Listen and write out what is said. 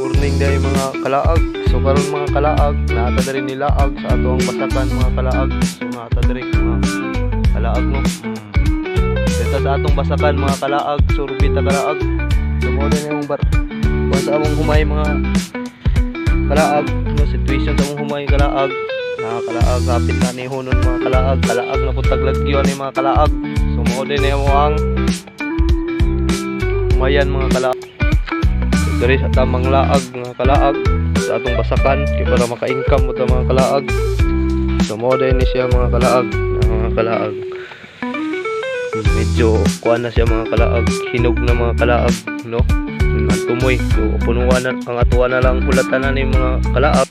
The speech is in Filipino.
Morning day mga kalaag. So karon mga kalaag, naata diri ni laag sa ato ang basakan mga kalaag. So naata diri mga kalaag no. Dito sa atong basakan mga kalaag, surbita kalaag. So mo din yung bar. Kung sa among humay mga kalaag, no situation sa among humay kalaag. Kalaag hapit na ni hunon mga kalaag. Kalaag na putag lagyo ni mga kalaag. So mo din mo ang humayan mga kalaag. Dari sa tamang laag mga kalaag sa atong basakan kay para maka-income mo ta mga kalaag. So mo din ni siya mga kalaag, medyo kuan na siya mga kalaag, hinog na mga kalaag no, tumoy. So punuan na ang atuwa na lang hulatan na ni mga kalaag.